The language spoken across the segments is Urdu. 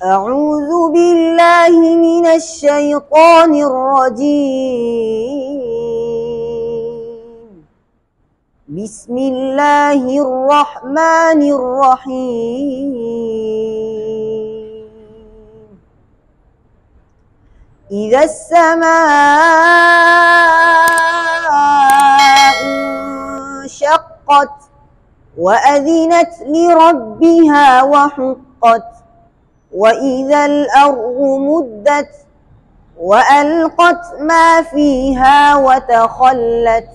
أعوذ بالله من الشيطان الرجيم. بسم الله الرحمن الرحيم. إذا السماء انشقت وأذنت لربها وحقت وإذا الأرض مدت وألقت ما فيها وتخلت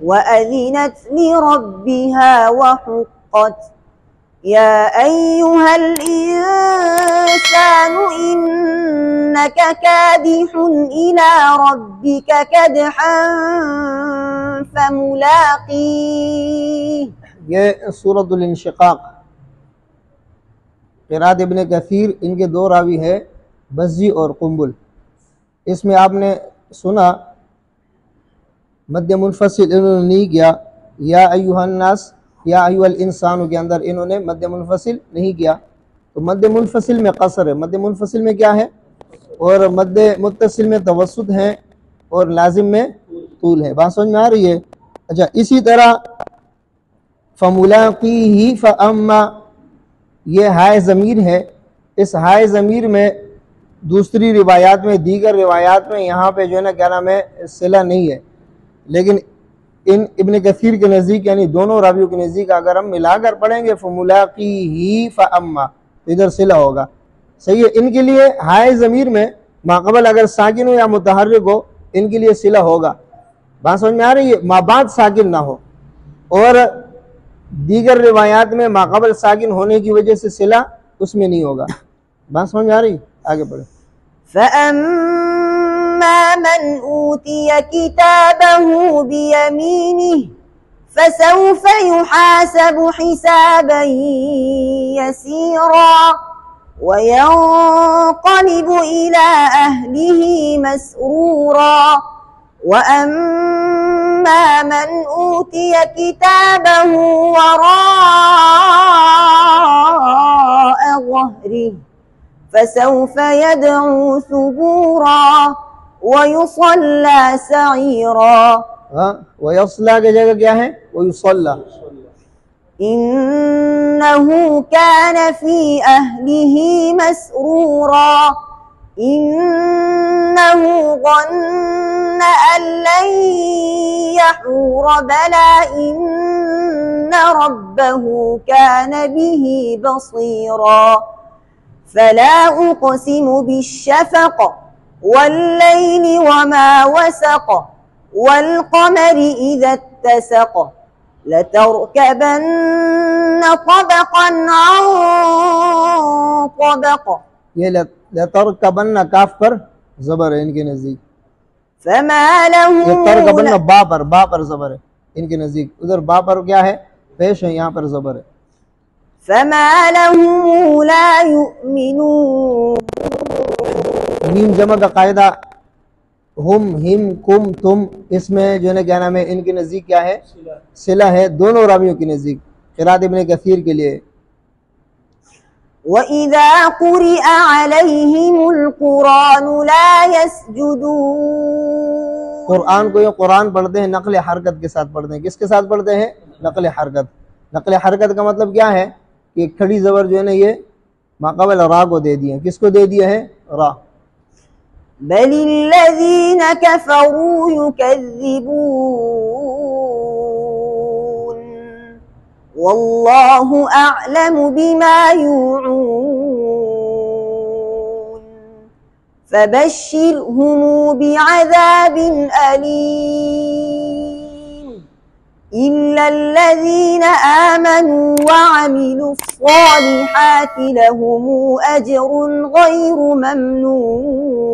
وأذنت لربها وحقت يا أيها الإنسان إنك كادح إلى ربك كدحا فملاقيه. یہ سورۃ الانشقاق قرات ابن کثیر، ان کے دو راوی ہے بزی اور قنبل۔ اس میں آپ نے سنا مد منفصل انہوں نے نہیں کیا، یا ایھا الناس یا ایھا الانسان کے اندر انہوں نے مد منفصل نہیں کیا، تو مد منفصل میں قصر ہے، مد منفصل میں کیا ہے، اور مد متصل میں توسط ہے، اور لازم میں طول ہے۔ بات سمجھ میں آ رہی ہے؟ اچھا، اسی طرح فملاقیہ فاما، یہ ہائے ضمیر ہے، اس ہائے ضمیر میں دوسری روایات میں، دیگر روایات میں یہاں پہ جو ہے نا کیا نام ہے صلہ نہیں ہے، لیکن ان ابن کثیر کے نزدیک یعنی دونوں راویوں کے نزدیک اگر ہم ملا کر پڑھیں گے فملاقیہ فاما تو ادھر صلہ ہوگا، صحیح ہے۔ ان کے لیے ہائے ضمیر میں ماقبل اگر ساکن ہو یا متحرک ہو، ان کے لیے صلہ ہوگا۔ بات سمجھ میں آ رہی ہے؟ مابعد ساکن نہ ہو، اور دیگر روایات میں ماقبل ساکن ہونے کی وجہ سے صلہ اس میں نہیں ہوگا۔ بات سمجھ میں آ رہی؟ آگے پڑھیں۔ فَأَمَّا مَنْ أُوتِيَ كِتَابَهُ بِيَمِينِهِ فَسَوْفَ يُحَاسَبُ حِسَابًا يَسِيرًا وَيَنقَلِبُ إِلَى أَهْلِهِ مَسْرُورًا وَأَمَّا مَنْ أُوتِيَ كِتَابَهُ وَرَاءَ ظَهْرِهِ فَسَوْفَ يَدْعُو ثُبُورًا وَيُصْلَى سَعِيرًا۔ وَيَصْلَى کی جگہ کیا ہے؟ وَيُصْلَى۔ إِنَّهُ كَانَ فِي أَهْلِهِ مَسْرُورًا إِنَّهُ ظَنَّ أَن لَّن يَحُورَ بَلَىٰ إِنَّ رَبَّهُ كَانَ بِهِ بَصِيرًا فَلَا أُقْسِمُ بِالشَّفَقِ وَاللَّيْلِ وَمَا وَسَقَ وَالْقَمَرِ إِذَا اتَّسَقَ لَتَرْكَبَنَّ طَبَقًا عَن طَبَقٍ۔ یہ لترکبن کاف پر زبر ہے ان کے نزدیک، فَمَا لَهُ لترکبن با پر زبر ہے ان کے نزدیک، ادھر با پر کیا ہے پیش ہے، یہاں پر زبر ہے۔ فَمَا لَهُمْ لَا يُؤْمِنُونَ، میم جمع کا قاعدہ ہم، ہم، کم، تم، اس میں جو ہے کیا نام ہے ان کے نزدیک کیا ہے صلہ ہے، دونوں راویوں کے نزدیک، قرات ابن کثیر کے لیے۔ وَإِذَا قُرِئَ عَلَيْهِمُ الْقُرْآنُ لَا يَسْجُدُونَ، قرآن کو یہ قرآن پڑھتے ہیں نقل حرکت کے ساتھ پڑھتے ہیں، کس کے ساتھ پڑھتے ہیں؟ نقل حرکت۔ نقل حرکت کا مطلب کیا ہے کہ کھڑی زبر جو ہے نا یہ ماقبل را کو دے دیا، کس کو دے دیا ہے؟ را۔ بَلِ الَّذِينَ كَفَرُوا يُكَذِّبُونَ وَاللَّهُ أَعْلَمُ بِمَا يُوعُونَ فَبَشِّرْهُمْ بِعَذَابٍ أَلِيمٍ إِلَّا الَّذِينَ آمَنُوا وَعَمِلُوا الصَّالِحَاتِ لَهُمْ أَجْرٌ غَيْرُ مَمْنُونٍ۔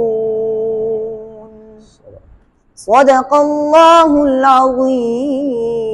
صدق اللہ العظیم۔